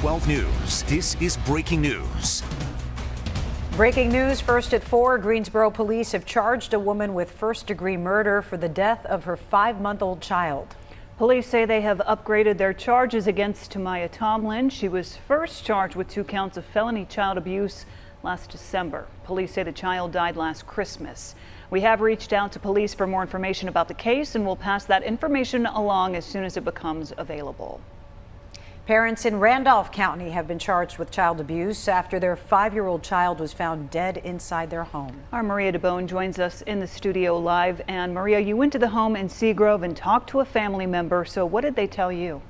12 News. This is breaking news. Breaking news first at 4. Greensboro police have charged a woman with first-degree murder for the death of her 5-month-old child. Police say they have upgraded their charges against Tamaya Tomlin. She was first charged with 2 counts of felony child abuse last December. Police say the child died last Christmas. We have reached out to police for more information about the case, and we'll pass that information along as soon as it becomes available. Parents in Randolph County have been charged with child abuse after their 5-year-old child was found dead inside their home. Our Maria DeBone joins us in the studio live. And Maria, you went to the home in Seagrove and talked to a family member. So what did they tell you?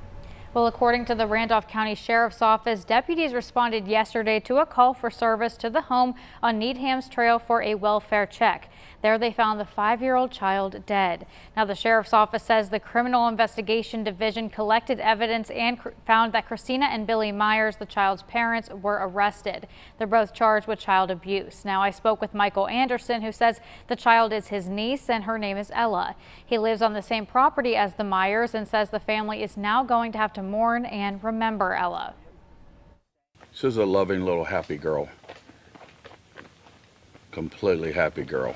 Well, according to the Randolph County Sheriff's Office, deputies responded yesterday to a call for service to the home on Needham's Trail for a welfare check. There they found the 5-year-old child dead. Now, the Sheriff's Office says the Criminal Investigation Division collected evidence and found that Christina and Billy Myers, the child's parents, were arrested. They're both charged with child abuse. Now, I spoke with Michael Anderson, who says the child is his niece and her name is Ella. He lives on the same property as the Myers and says the family is now going to have to mourn and remember Ella. She's a loving little happy girl. Completely happy girl.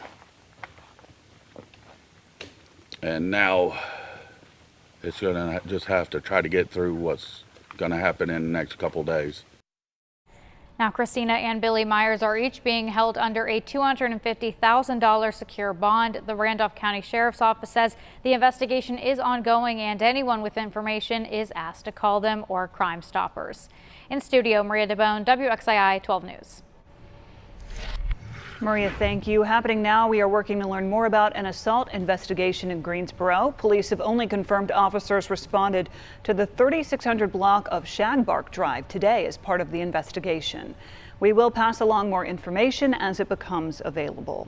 And now it's going to just have to try to get through what's going to happen in the next couple days. Now, Christina and Billy Myers are each being held under a $250,000 secure bond. The Randolph County Sheriff's Office says the investigation is ongoing and anyone with information is asked to call them or Crime Stoppers. In studio, Maria DeBone, WXII 12 News. Maria, thank you. Happening now, we are working to learn more about an assault investigation in Greensboro. Police have only confirmed officers responded to the 3600 block of Shagbark Drive today as part of the investigation. We will pass along more information as it becomes available.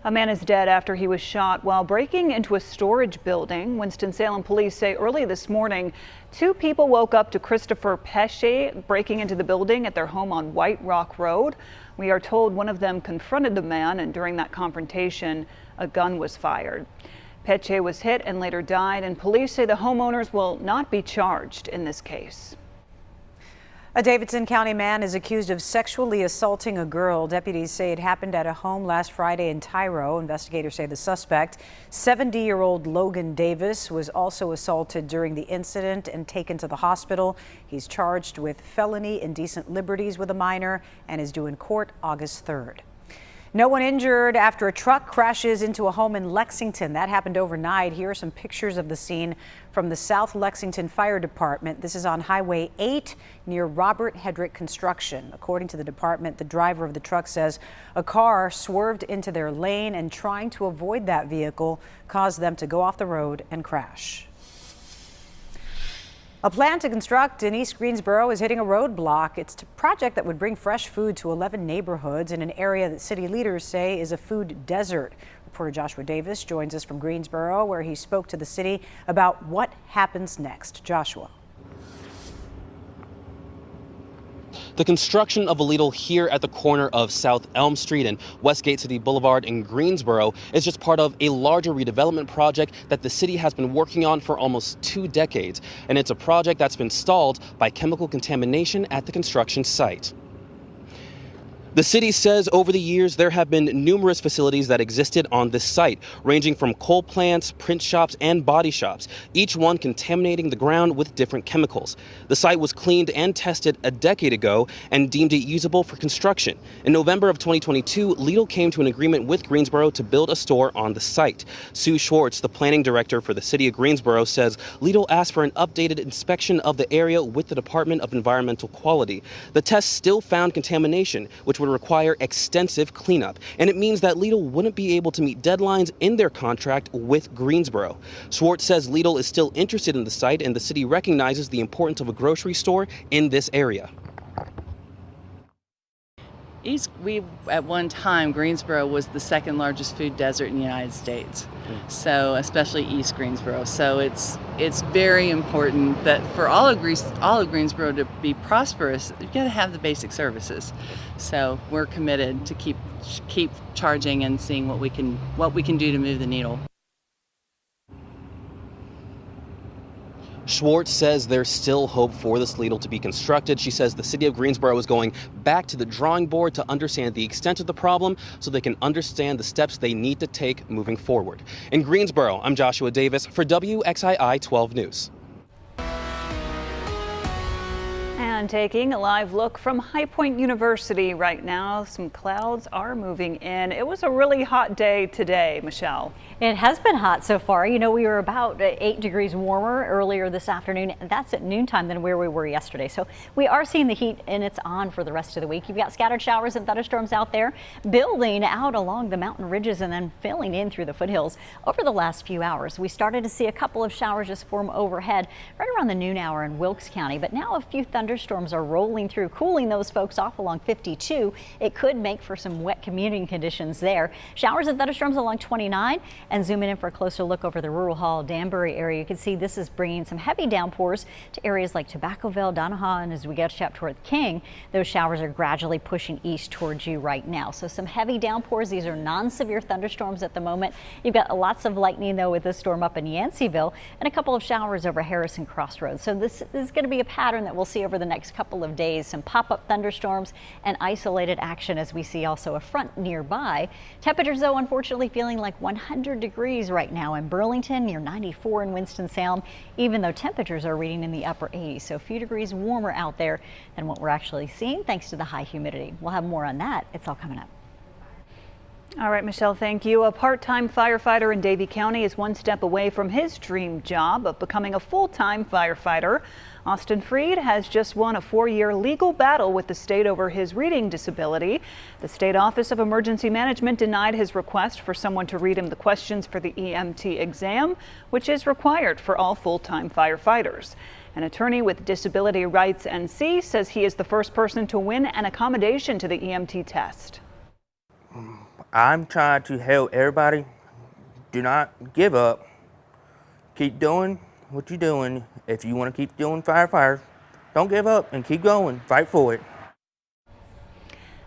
A man is dead after he was shot while breaking into a storage building. Winston-Salem police say early this morning, 2 people woke up to Christopher Pesce breaking into the building at their home on White Rock Road. We are told one of them confronted the man, and during that confrontation, a gun was fired. Pesce was hit and later died, and police say the homeowners will not be charged in this case. A Davidson County man is accused of sexually assaulting a girl. Deputies say it happened at a home last Friday in Tyro. Investigators say the suspect, 70-year-old Logan Davis, was also assaulted during the incident and taken to the hospital. He's charged with felony indecent liberties with a minor and is due in court August 3rd. No one injured after a truck crashes into a home in Lexington. That happened overnight. Here are some pictures of the scene from the South Lexington Fire Department. This is on Highway 8 near Robert Hedrick Construction. According to the department, the driver of the truck says a car swerved into their lane and trying to avoid that vehicle caused them to go off the road and crash. A plan to construct in East Greensboro is hitting a roadblock. It's a project that would bring fresh food to 11 neighborhoods in an area that city leaders say is a food desert. Reporter Joshua Davis joins us from Greensboro, where he spoke to the city about what happens next. Joshua. The construction of a Lidl here at the corner of South Elm Street and Westgate City Boulevard in Greensboro is just part of a larger redevelopment project that the city has been working on for almost 2 decades. And it's a project that's been stalled by chemical contamination at the construction site. The city says over the years there have been numerous facilities that existed on this site, ranging from coal plants, print shops, and body shops, each one contaminating the ground with different chemicals. The site was cleaned and tested a decade ago and deemed it usable for construction. In November of 2022, Lidl came to an agreement with Greensboro to build a store on the site. Sue Schwartz, the planning director for the city of Greensboro, says Lidl asked for an updated inspection of the area with the Department of Environmental Quality. The test still found contamination, which would require extensive cleanup, and it means that Lidl wouldn't be able to meet deadlines in their contract with Greensboro. Schwartz says Lidl is still interested in the site, and the city recognizes the importance of a grocery store in this area. At one time, Greensboro was the 2nd largest food desert in the United States. So, especially East Greensboro. So it's very important that for all of Greensboro to be prosperous, you've got to have the basic services. So we're committed to keep charging and seeing what we can do to move the needle. Schwartz says there's still hope for this ladle to be constructed. She says the city of Greensboro is going back to the drawing board to understand the extent of the problem so they can understand the steps they need to take moving forward. In Greensboro, I'm Joshua Davis for WXII 12 News. And taking a live look from High Point University right now, some clouds are moving in. It was a really hot day today, Michelle. It has been hot so far. You know, we were about 8 degrees warmer earlier this afternoon, and that's at noontime than where we were yesterday. So we are seeing the heat, and it's on for the rest of the week. You've got scattered showers and thunderstorms out there, building out along the mountain ridges and then filling in through the foothills over the last few hours. We started to see a couple of showers just form overhead right around the noon hour in Wilkes County, but now a few thunderstorms are rolling through, cooling those folks off along 52. It could make for some wet commuting conditions there. Showers and thunderstorms along 29. And zooming in for a closer look over the Rural Hall, Danbury area, you can see this is bringing some heavy downpours to areas like Tobaccoville, Donahaw, and as we get up toward King, those showers are gradually pushing east towards you right now. So some heavy downpours. These are non-severe thunderstorms at the moment. You've got lots of lightning though with this storm up in Yanceyville and a couple of showers over Harrison Crossroads. So this is going to be a pattern that we'll see over the next couple of days. Some pop-up thunderstorms and isolated action as we see also a front nearby. Temperatures though unfortunately feeling like 100 degrees right now in Burlington, near 94 in Winston-Salem, even though temperatures are reading in the upper 80s. So a few degrees warmer out there than what we're actually seeing thanks to the high humidity. We'll have more on that. It's all coming up. All right, Michelle, thank you. A part-time firefighter in Davie County is one step away from his dream job of becoming a full-time firefighter. Austin Freed has just won a 4-year legal battle with the state over his reading disability. The State Office of Emergency Management denied his request for someone to read him the questions for the EMT exam, which is required for all full-time firefighters. An attorney with Disability Rights NC says he is the first person to win an accommodation to the EMT test. I'm trying to help everybody. Do not give up. Keep doing what you're doing. If you want to keep doing firefighters, don't give up and keep going. Fight for it.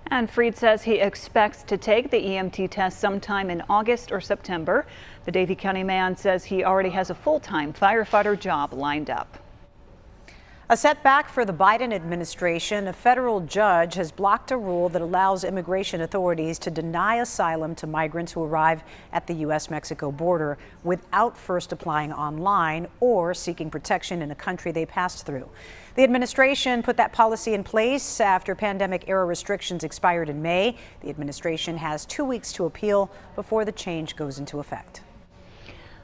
And Freed says he expects to take the EMT test sometime in August or September. The Davie County man says he already has a full-time firefighter job lined up. A setback for the Biden administration. A federal judge has blocked a rule that allows immigration authorities to deny asylum to migrants who arrive at the U.S.-Mexico border without first applying online or seeking protection in a country they passed through. The administration put that policy in place after pandemic-era restrictions expired in May. The administration has 2 weeks to appeal before the change goes into effect.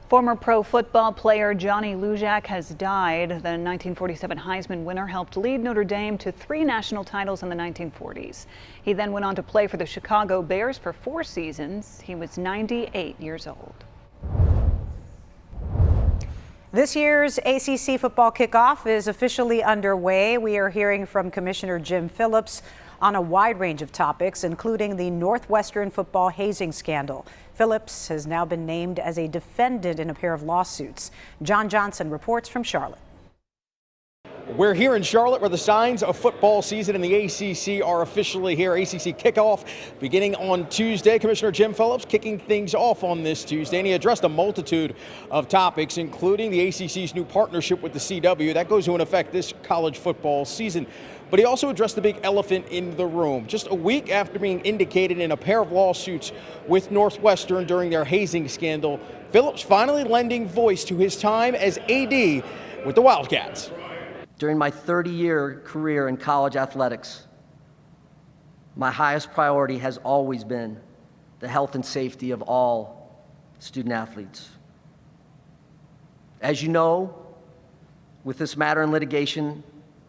Former pro football player Johnny Lujack has died. The 1947 Heisman winner helped lead Notre Dame to 3 national titles in the 1940s. He then went on to play for the Chicago Bears for 4 seasons. He was 98 years old. This year's ACC football kickoff is officially underway. We are hearing from Commissioner Jim Phillips on a wide range of topics, including the Northwestern football hazing scandal. Phillips has now been named as a defendant in a pair of lawsuits. John Johnson reports from Charlotte. We're here in Charlotte where the signs of football season in the ACC are officially here. ACC kickoff beginning on Tuesday. Commissioner Jim Phillips kicking things off on this Tuesday, and he addressed a multitude of topics, including the ACC's new partnership with the CW. That goes into effect this college football season. But he also addressed the big elephant in the room. Just a week after being indicated in a pair of lawsuits with Northwestern during their hazing scandal, Phillips finally lending voice to his time as AD with the Wildcats. During my 30-year career in college athletics, my highest priority has always been the health and safety of all student athletes. As you know, with this matter in litigation,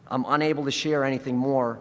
I'm unable to share anything more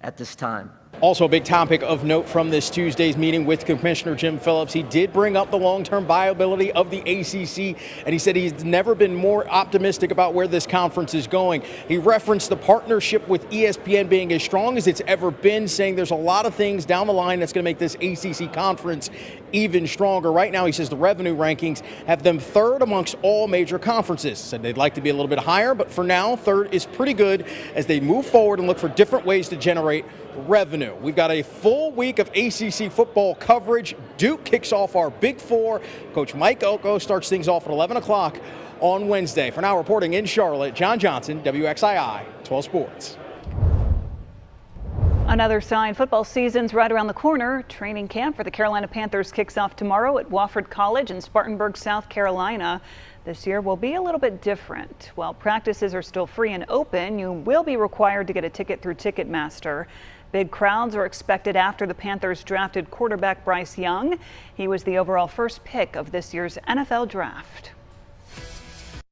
at this time. Also a big topic of note from this Tuesday's meeting with Commissioner Jim Phillips. He did bring up the long-term viability of the ACC, and he said he's never been more optimistic about where this conference is going. He referenced the partnership with ESPN being as strong as it's ever been, saying there's a lot of things down the line that's going to make this ACC conference even stronger. Right now, he says the revenue rankings have them third amongst all major conferences. Said they'd like to be a little bit higher, but for now, third is pretty good as they move forward and look for different ways to generate revenue. We've got a full week of ACC football coverage. Duke kicks off our Big Four. Coach Mike Elko starts things off at 11 o'clock on Wednesday. For now, reporting in Charlotte, John Johnson, WXII 12 Sports. Another sign football season's right around the corner. Training camp for the Carolina Panthers kicks off tomorrow at Wofford College in Spartanburg, South Carolina. This year will be a little bit different. While practices are still free and open, you will be required to get a ticket through Ticketmaster. Big crowds are expected after the Panthers drafted quarterback Bryce Young. He was the overall first pick of this year's NFL draft.